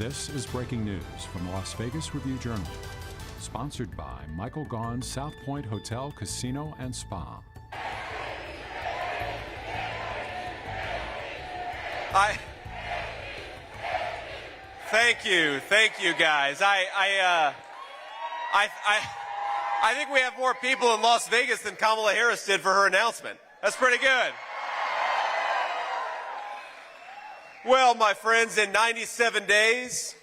This is breaking news from the Las Vegas Review-Journal, sponsored by Michael Gaughan's South Point Hotel, Casino, and Spa. Thank you, guys. I think we have more people in Las Vegas than Kamala Harris did for her announcement. That's pretty good. Well, my friends, in 97 days,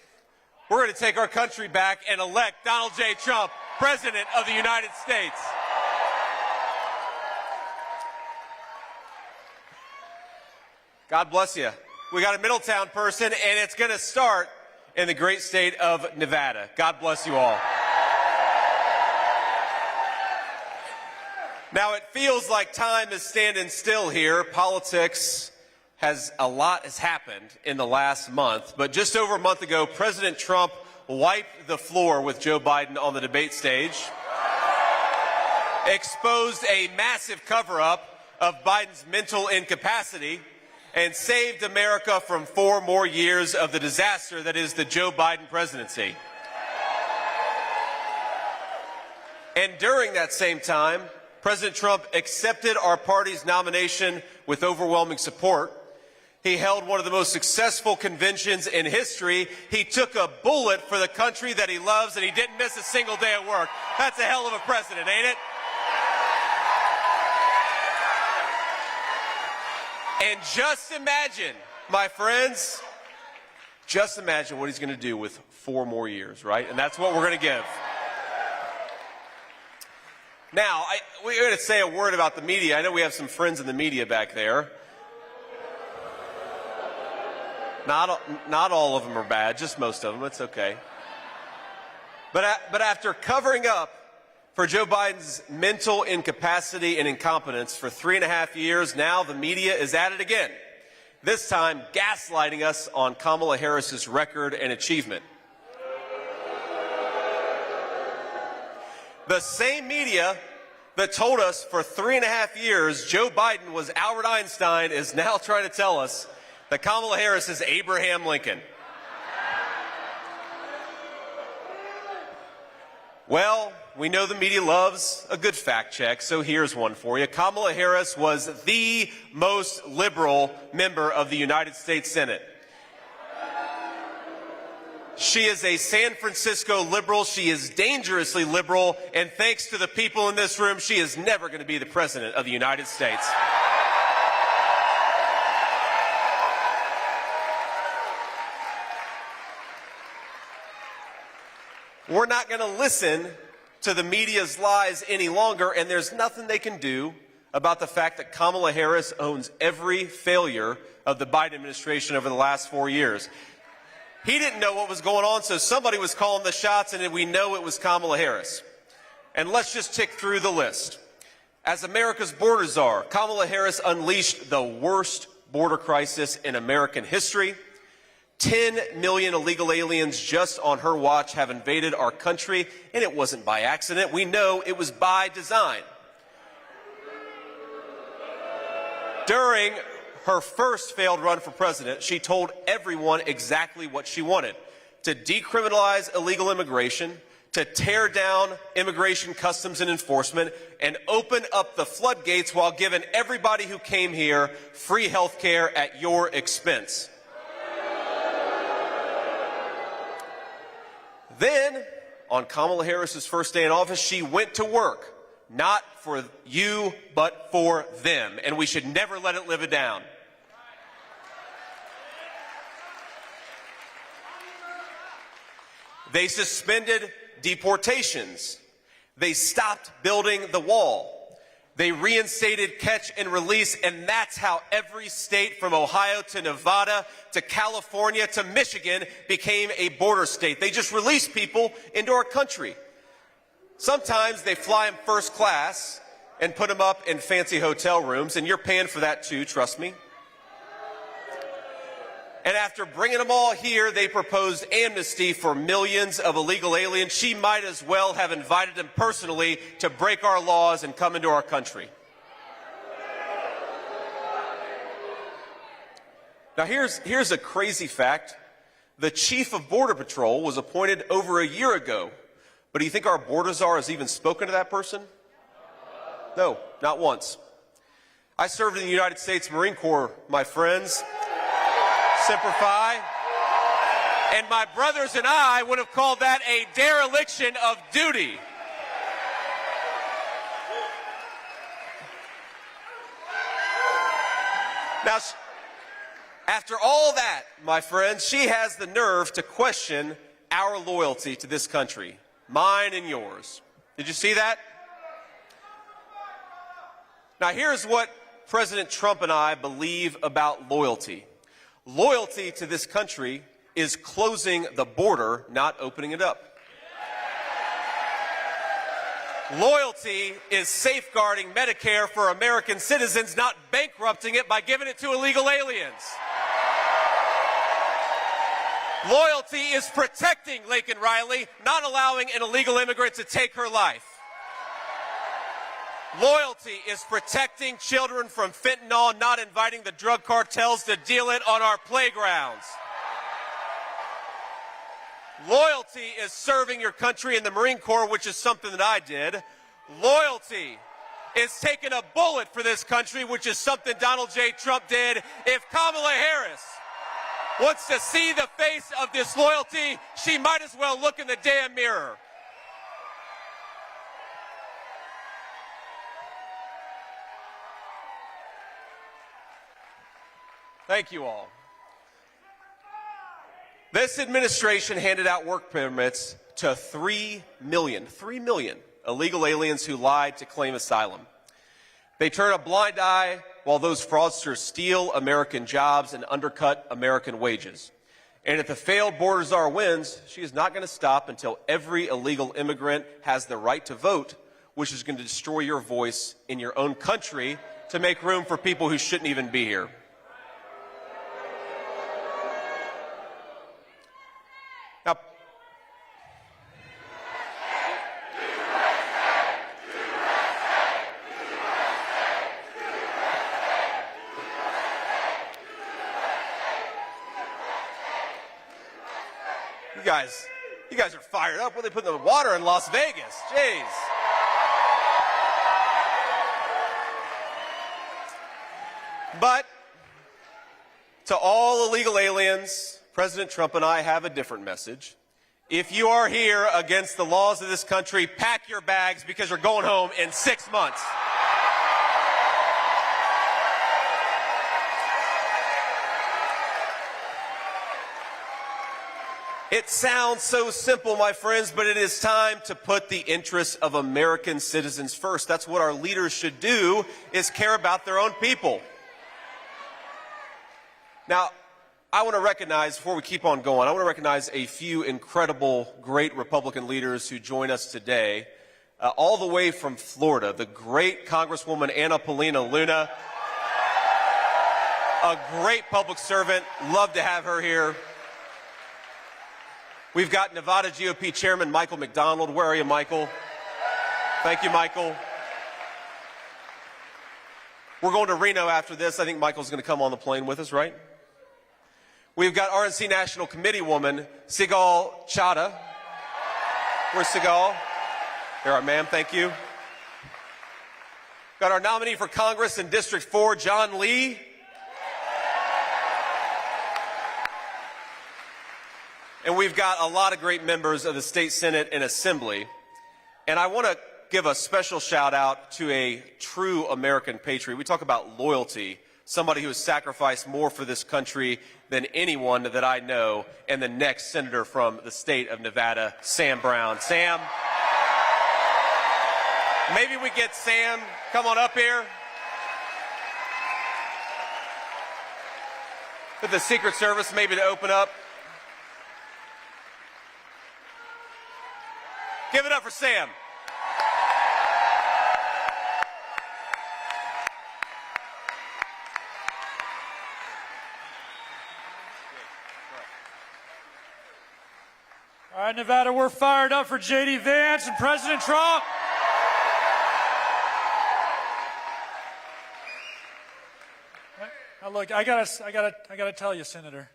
we're going to take our country back and elect Donald J. Trump, President of the United States. God bless you. We got a Middletown person, and it's going to start in the great state of Nevada. God bless you all. Now, it feels like time is standing still here. Politics a lot has happened in the last month, but just over a month ago, President Trump wiped the floor with Joe Biden on the debate stage, exposed a massive cover-up of Biden's mental incapacity, and saved America from 4 more years of the disaster that is the Joe Biden presidency. And during that same time, President Trump accepted our party's nomination with overwhelming support. He held one of the most successful conventions in history. He took a bullet for the country that he loves, and he didn't miss a single day at work. That's a hell of a president, ain't it? And just imagine, my friends, just imagine what he's going to do with 4 more years, right? And that's what we're going to give. Now, we're going to say a word about the media. I know we have some friends in the media back there. Not all of them are bad, just most of them. It's okay. But after covering up for Joe Biden's mental incapacity and incompetence for 3.5 years, now the media is at it again, this time gaslighting us on Kamala Harris's record and achievement. The same media that told us for 3.5 years Joe Biden was Albert Einstein is now trying to tell us that Kamala Harris is Abraham Lincoln. Well, we know the media loves a good fact check, so here's one for you. Kamala Harris was the most liberal member of the United States Senate. She is a San Francisco liberal. She is dangerously liberal, and thanks to the people in this room, she is never going to be the President of the United States. We're not going to listen to the media's lies any longer, and there's nothing they can do about the fact that Kamala Harris owns every failure of the Biden administration over the last 4 years. He didn't know what was going on, so somebody was calling the shots, and we know it was Kamala Harris. And let's just tick through the list. As America's border czar, Kamala Harris unleashed the worst border crisis in American history. 10 million illegal aliens just on her watch have invaded our country, and it wasn't by accident. We know it was by design. During her first failed run for president, she told everyone exactly what she wanted: to decriminalize illegal immigration, to tear down immigration customs and enforcement, and open up the floodgates while giving everybody who came here free health care at your expense. Then, on Kamala Harris's first day in office, she went to work, not for you, but for them, and we should never let it live down. They suspended deportations. They stopped building the wall. They reinstated catch and release, and that's how every state from Ohio to Nevada to California to Michigan became a border state. They just release people into our country. Sometimes they fly them first class and put them up in fancy hotel rooms, and you're paying for that too, trust me. And after bringing them all here, they proposed amnesty for millions of illegal aliens. She might as well have invited them personally to break our laws and come into our country. Now, here's a crazy fact The chief of Border Patrol was appointed over a year ago. But do you think our border czar has even spoken to that person? No, not once. I served in the United States Marine Corps, my friends. Semper Fi. And my brothers and I would have called that a dereliction of duty. Now, after all that, my friends, she has the nerve to question our loyalty to this country, mine and yours. Did you see that? Now, here's what President Trump and I believe about loyalty. Loyalty to this country is closing the border, not opening it up. Loyalty is safeguarding Medicare for American citizens, not bankrupting it by giving it to illegal aliens. Loyalty is protecting Laken Riley, not allowing an illegal immigrant to take her life. Loyalty is protecting children from fentanyl, not inviting the drug cartels to deal it on our playgrounds. Loyalty is serving your country in the Marine Corps, which is something that I did. Loyalty is taking a bullet for this country, which is something Donald J. Trump did. If Kamala Harris wants to see the face of disloyalty, she might as well look in the damn mirror. Thank you all. This administration handed out work permits to 3 million illegal aliens who lied to claim asylum. They turn a blind eye while those fraudsters steal American jobs and undercut American wages. And if the failed border czar wins, she is not going to stop until every illegal immigrant has the right to vote, which is going to destroy your voice in your own country to make room for people who shouldn't even be here. Now, you guys are fired up. What are they putting in the water in Las Vegas? Jeez. But to all illegal aliens, President Trump and I have a different message. If you are here against the laws of this country, pack your bags because you're going home in 6 months. It sounds so simple, my friends, but it is time to put the interests of American citizens first. That's what our leaders should do, is care about their own people. Now, I want to recognize, before we keep on going, I want to recognize a few incredible, great Republican leaders who join us today, all the way from Florida. The great Congresswoman Anna Paulina Luna, a great public servant. Love to have her here. We've got Nevada GOP Chairman Michael McDonald. Where are you, Michael? Thank you, Michael. We're going to Reno after this. I think Michael's going to come on the plane with us, right? We've got RNC National Committee woman, Sigal Chadha. Where's Sigal? There are, ma'am. Thank you. Got our nominee for Congress in District 4, John Lee. And we've got a lot of great members of the State Senate and Assembly. And I want to give a special shout out to a true American patriot. We talk about loyalty, somebody who has sacrificed more for this country than anyone that I know, and the next senator from the state of Nevada, Sam Brown. Sam, maybe we get Sam, come on up here. With the Secret Service maybe to open up. Give it up for Sam. All right, Nevada, we're fired up for J.D. Vance and President Trump. Now, look, I gotta tell you, Senator.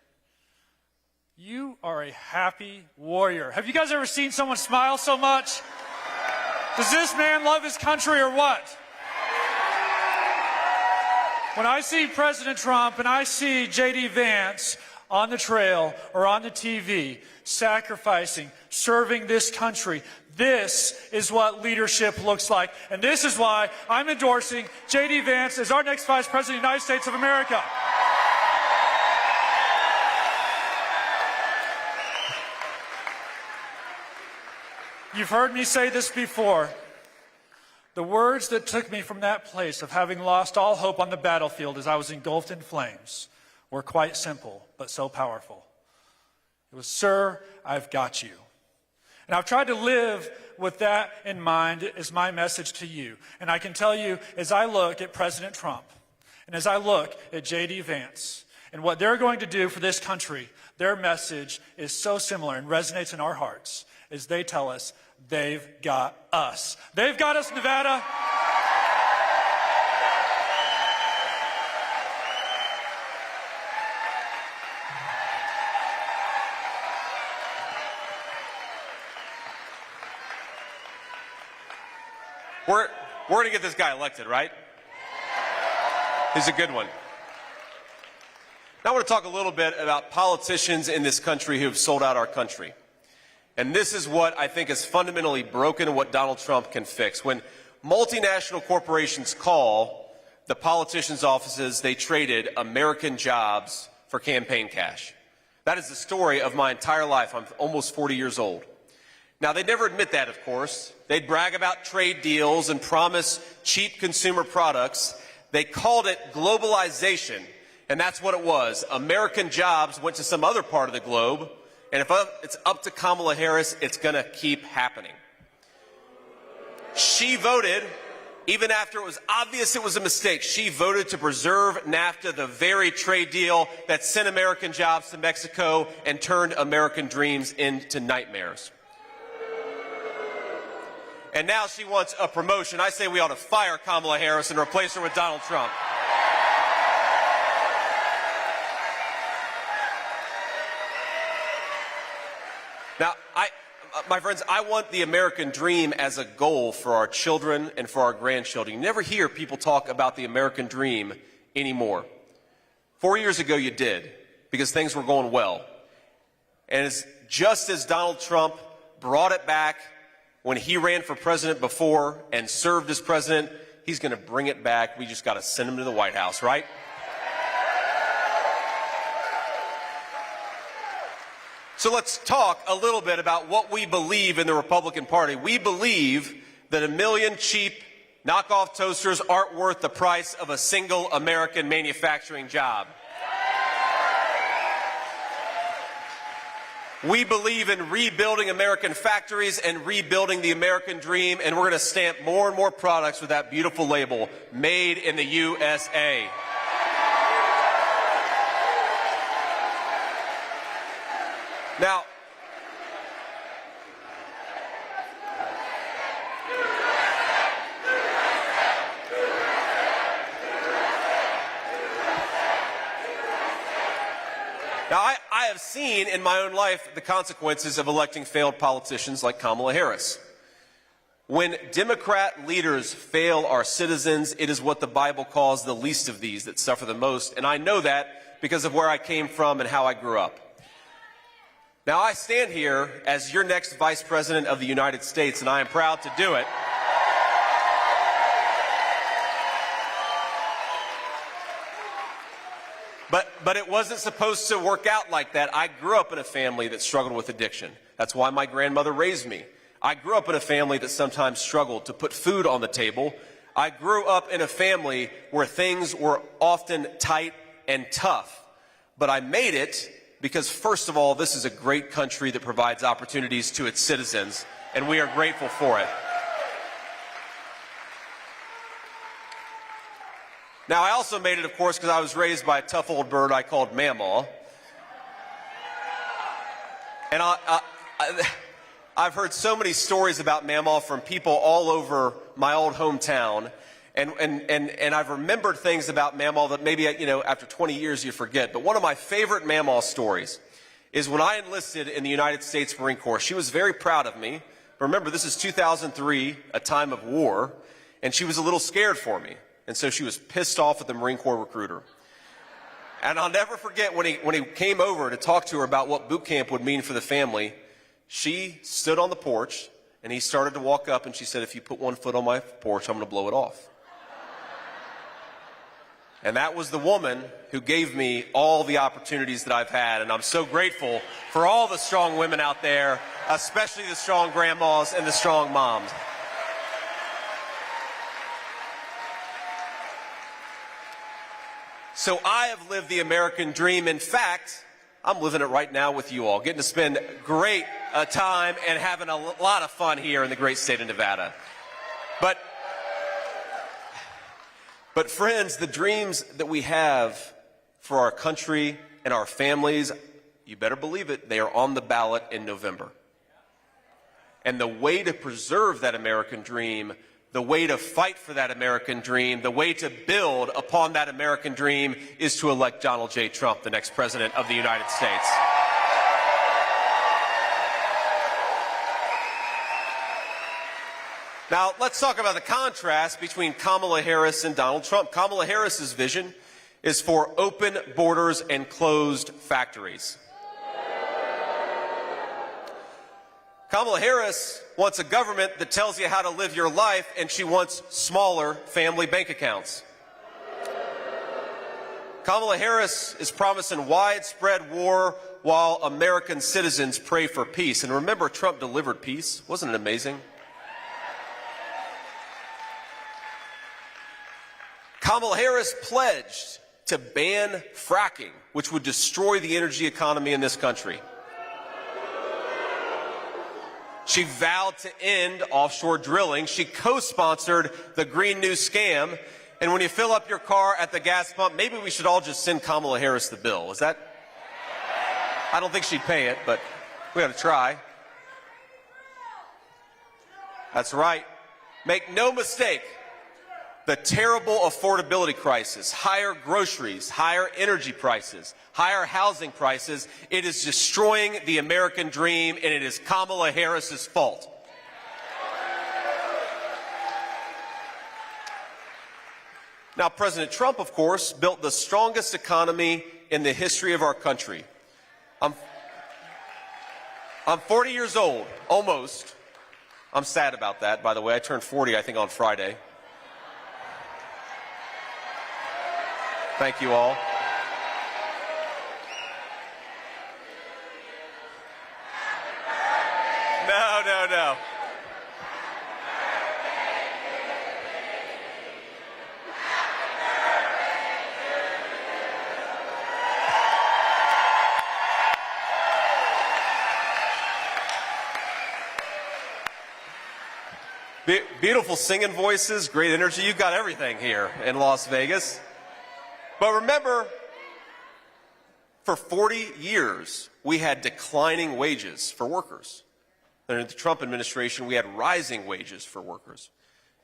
You are a happy warrior. Have you guys ever seen someone smile so much? Does this man love his country or what? When I see President Trump and I see J.D. Vance on the trail or on the TV, sacrificing, serving this country, this is what leadership looks like. And this is why I'm endorsing J.D. Vance as our next Vice President of the United States of America. You've heard me say this before. The words that took me from that place of having lost all hope on the battlefield as I was engulfed in flames were quite simple, but so powerful. It was, "Sir, I've got you." And I've tried to live with that in mind as my message to you. And I can tell you, as I look at President Trump, and as I look at J.D. Vance, and what they're going to do for this country, their message is so similar and resonates in our hearts as they tell us they've got us. They've got us, Nevada. We're going to get this guy elected, right? He's a good one. Now I want to talk a little bit about politicians in this country who have sold out our country. And this is what I think is fundamentally broken and what Donald Trump can fix. When multinational corporations call the politicians' offices, they traded American jobs for campaign cash. That is the story of my entire life. I'm almost 40 years old. Now, they'd never admit that, of course. They'd brag about trade deals and promise cheap consumer products. They called it globalization, and that's what it was. American jobs went to some other part of the globe, and if it's up to Kamala Harris, it's going to keep happening. She voted, even after it was obvious it was a mistake, she voted to preserve NAFTA, the very trade deal that sent American jobs to Mexico and turned American dreams into nightmares. And now she wants a promotion. I say we ought to fire Kamala Harris and replace her with Donald Trump. Now, my friends, I want the American dream as a goal for our children and for our grandchildren. You never hear people talk about the American dream anymore. 4 years ago, you did, because things were going well. And just as Donald Trump brought it back when he ran for president before and served as president, he's going to bring it back. We just got to send him to the White House, right? So let's talk a little bit about what we believe in the Republican Party. We believe that 1 million cheap knockoff toasters aren't worth the price of a single American manufacturing job. We believe in rebuilding American factories and rebuilding the American dream, and we're going to stamp more and more products with that beautiful label, Made in the USA. Now, I have seen in my own life the consequences of electing failed politicians like Kamala Harris. When Democrat leaders fail our citizens, it is what the Bible calls the least of these that suffer the most, and I know that because of where I came from and how I grew up. Now, I stand here as your next Vice President of the United States, and I am proud to do it. But it wasn't supposed to work out like that. I grew up in a family that struggled with addiction. That's why my grandmother raised me. I grew up in a family that sometimes struggled to put food on the table. I grew up in a family where things were often tight and tough. But I made it because, first of all, this is a great country that provides opportunities to its citizens, and we are grateful for it. Now, I also made it, of course, because I was raised by a tough old bird I called Mamaw. And I've heard so many stories about Mamaw from people all over my old hometown. And I've remembered things about Mamaw that maybe, after 20 years you forget. But one of my favorite Mamaw stories is when I enlisted in the United States Marine Corps. She was very proud of me. But remember, this is 2003, a time of war, and she was a little scared for me. And so she was pissed off at the Marine Corps recruiter. And I'll never forget when he came over to talk to her about what boot camp would mean for the family, she stood on the porch, and he started to walk up, and she said, "If you put one foot on my porch, I'm going to blow it off." And that was the woman who gave me all the opportunities that I've had. And I'm so grateful for all the strong women out there, especially the strong grandmas and the strong moms. So I have lived the American dream. In fact, I'm living it right now with you all, getting to spend great time and having a lot of fun here in the great state of Nevada. But friends, the dreams that we have for our country and our families, you better believe it, they are on the ballot in November. And the way to preserve that American dream, the way to fight for that American dream, the way to build upon that American dream is to elect Donald J. Trump, the next president of the United States. Now, let's talk about the contrast between Kamala Harris and Donald Trump. Kamala Harris's vision is for open borders and closed factories. Kamala Harris wants a government that tells you how to live your life, and she wants smaller family bank accounts. Kamala Harris is promising widespread war while American citizens pray for peace. And remember, Trump delivered peace. Wasn't it amazing? Kamala Harris pledged to ban fracking, which would destroy the energy economy in this country. She vowed to end offshore drilling. She co-sponsored the Green New Scam. And when you fill up your car at the gas pump, maybe we should all just send Kamala Harris the bill. Is that? I don't think she'd pay it, but we ought to try. That's right. Make no mistake. The terrible affordability crisis, higher groceries, higher energy prices, higher housing prices, it is destroying the American dream, and it is Kamala Harris's fault. Now, President Trump, of course, built the strongest economy in the history of our country. I'm 40 years old, almost. I'm sad about that, by the way. I turned 40, I think, on Friday. Thank you all. No. Beautiful singing voices, great energy. You've got everything here in Las Vegas. But remember, for 40 years, we had declining wages for workers. Under the Trump administration, we had rising wages for workers.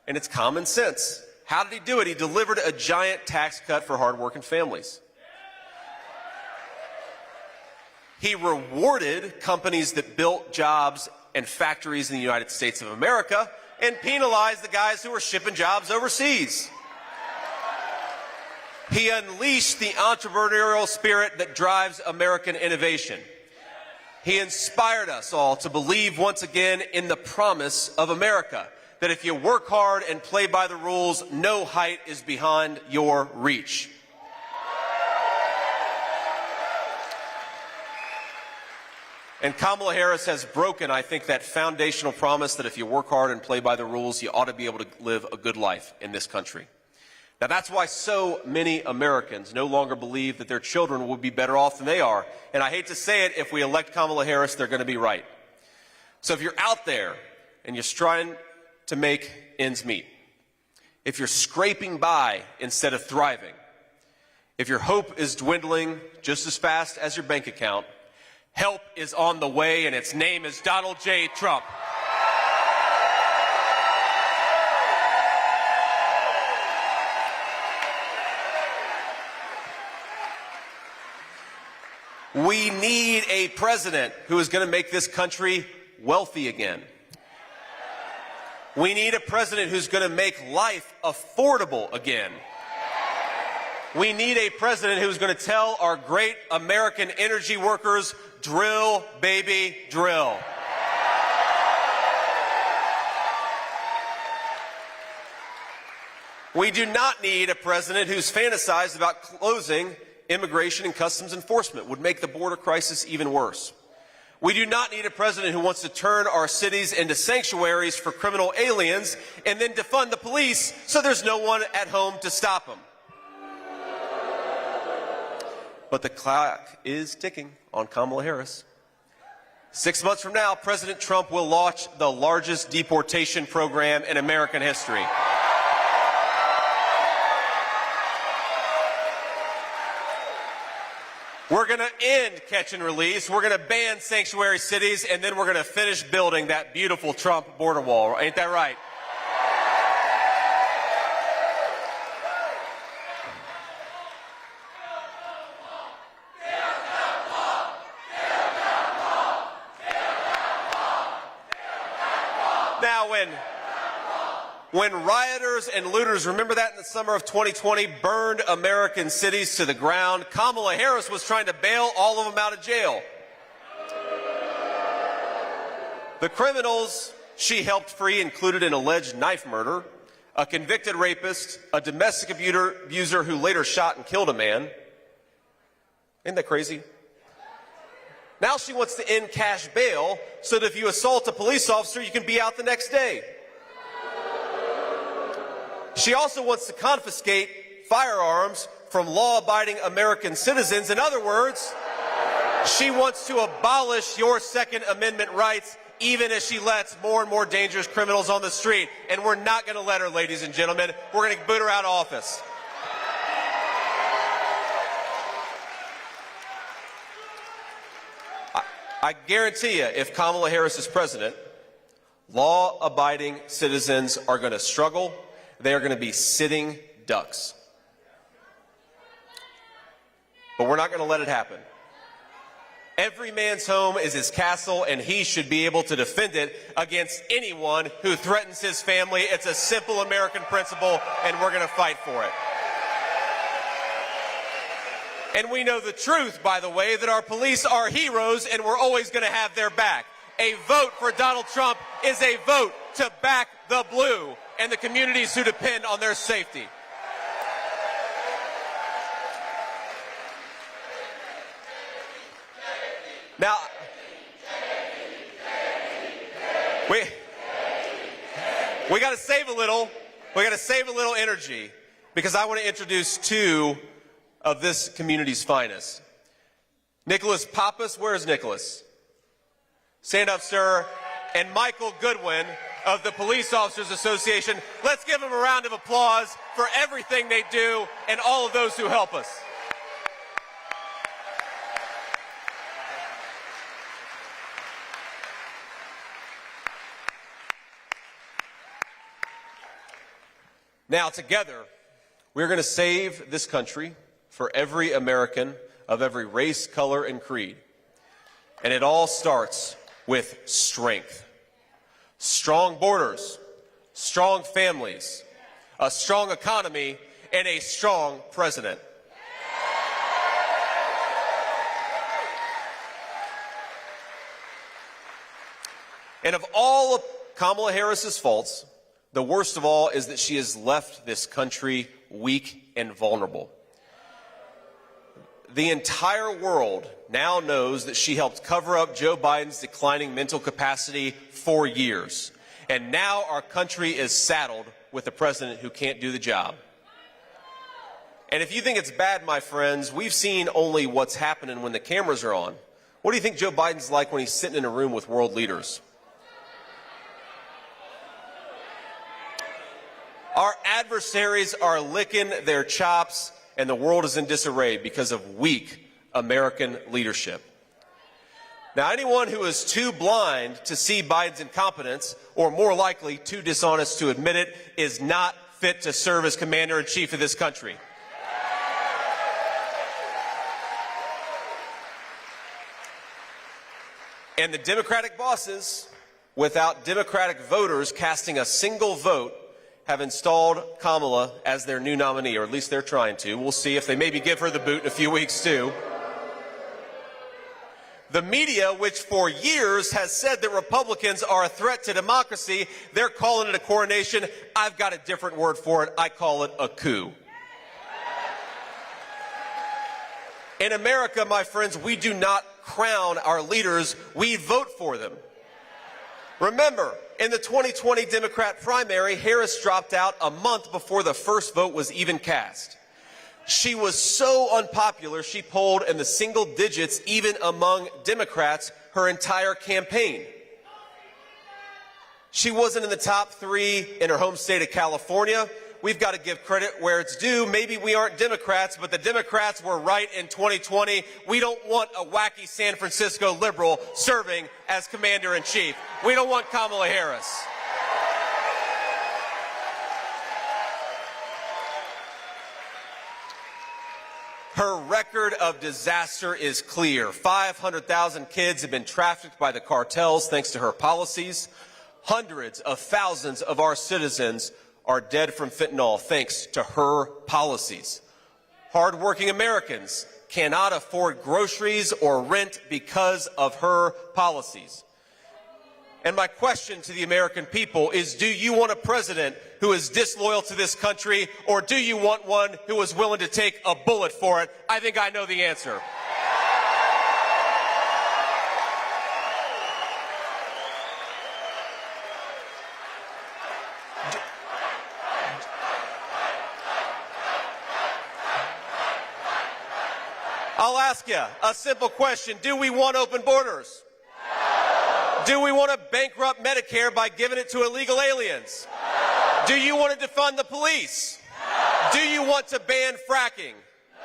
And it's common sense. How did he do it? He delivered a giant tax cut for hardworking families. He rewarded companies that built jobs and factories in the United States of America and penalized the guys who were shipping jobs overseas. He unleashed the entrepreneurial spirit that drives American innovation. He inspired us all to believe once again in the promise of America, that if you work hard and play by the rules, no height is beyond your reach. And Kamala Harris has broken, I think, that foundational promise that if you work hard and play by the rules, you ought to be able to live a good life in this country. Now, that's why so many Americans no longer believe that their children will be better off than they are. And I hate to say it, if we elect Kamala Harris, they're going to be right. So if you're out there and you're trying to make ends meet, if you're scraping by instead of thriving, if your hope is dwindling just as fast as your bank account, help is on the way, and its name is Donald J. Trump. We need a president who is going to make this country wealthy again. We need a president who's going to make life affordable again. We need a president who's going to tell our great American energy workers, drill, baby, drill. We do not need a president who's fantasized about closing immigration and customs enforcement. Would make the border crisis even worse. We do not need a president who wants to turn our cities into sanctuaries for criminal aliens and then defund the police so there's no one at home to stop them. But the clock is ticking on Kamala Harris. 6 months from now, President Trump will launch the largest deportation program in American history. We're going to end catch and release. We're going to ban sanctuary cities, and then we're going to finish building that beautiful Trump border wall. Ain't that right? Now, when rioters and looters, remember that in the summer of 2020, burned American cities to the ground, Kamala Harris was trying to bail all of them out of jail. The criminals she helped free included an alleged knife murderer, a convicted rapist, a domestic abuser who later shot and killed a man. Isn't that crazy? Now she wants to end cash bail so that if you assault a police officer, you can be out the next day. She also wants to confiscate firearms from law-abiding American citizens. In other words, she wants to abolish your Second Amendment rights, even as she lets more and more dangerous criminals on the street. And we're not going to let her, ladies and gentlemen. We're going to boot her out of office. I guarantee you, if Kamala Harris is president, law-abiding citizens are going to struggle. They are going to be sitting ducks. But we're not going to let it happen. Every man's home is his castle, and he should be able to defend it against anyone who threatens his family. It's a simple American principle, and we're going to fight for it. And we know the truth, by the way, that our police are heroes, and we're always going to have their back. A vote for Donald Trump is a vote to back the blue and the communities who depend on their safety. Now, we got to save a little. We got to save a little energy because I want to introduce two of this community's finest. Nicholas Pappas, where is Nicholas? Stand up, sir. And Michael Goodwin of the Police Officers Association. Let's give them a round of applause for everything they do and all of those who help us. Now, together, we're going to save this country for every American of every race, color, and creed. And it all starts with strength. Strong borders, strong families, a strong economy, and a strong president. And of all of Kamala Harris's faults, the worst of all is that she has left this country weak and vulnerable. The entire world now knows that she helped cover up Joe Biden's declining mental capacity for years. And now our country is saddled with a president who can't do the job. And if you think it's bad, my friends, we've seen only what's happening when the cameras are on. What do you think Joe Biden's like when he's sitting in a room with world leaders? Our adversaries are licking their chops, and the world is in disarray because of weak American leadership. Now, anyone who is too blind to see Biden's incompetence, or more likely too dishonest to admit it, is not fit to serve as commander-in-chief of this country. And the Democratic bosses, without Democratic voters casting a single vote, have installed Kamala as their new nominee, or at least they're trying to. We'll see if they maybe give her the boot in a few weeks, too. The media, which for years has said that Republicans are a threat to democracy, they're calling it a coronation. I've got a different word for it. I call it a coup. In America, my friends, we do not crown our leaders, we vote for them. Remember, in the 2020 Democrat primary, Harris dropped out a month before the first vote was even cast. She was so unpopular, she polled in the single digits even among Democrats her entire campaign. She wasn't in the top 3 in her home state of California. We've got to give credit where it's due. Maybe we aren't Democrats, but the Democrats were right in 2020. We don't want a wacky San Francisco liberal serving as commander-in-chief. We don't want Kamala Harris. Her record of disaster is clear. 500,000 kids have been trafficked by the cartels thanks to her policies. Hundreds of thousands of our citizens are dead from fentanyl thanks to her policies. Hardworking Americans cannot afford groceries or rent because of her policies. And my question to the American people is, do you want a president who is disloyal to this country, or do you want one who is willing to take a bullet for it? I think I know the answer. I'll ask you a simple question. Do we want open borders? No. Do we want to bankrupt Medicare by giving it to illegal aliens? No. Do you want to defund the police? No. Do you want to ban fracking?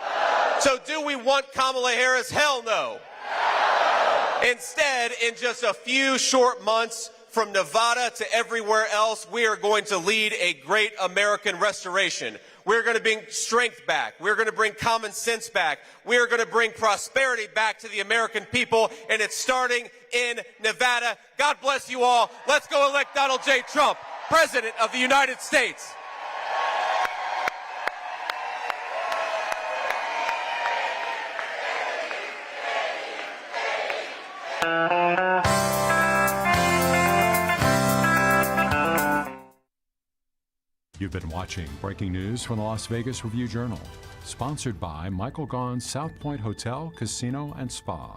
No. So do we want Kamala Harris? Hell no. No. Instead, in just a few short months, from Nevada to everywhere else, we are going to lead a great American restoration. We're going to bring strength back. We're going to bring common sense back. We are going to bring prosperity back to the American people, and it's starting in Nevada. God bless you all. Let's go elect Donald J. Trump, President of the United States. You've been watching Breaking News from the Las Vegas Review-Journal, sponsored by Michael Gaughan's South Point Hotel, Casino, and Spa.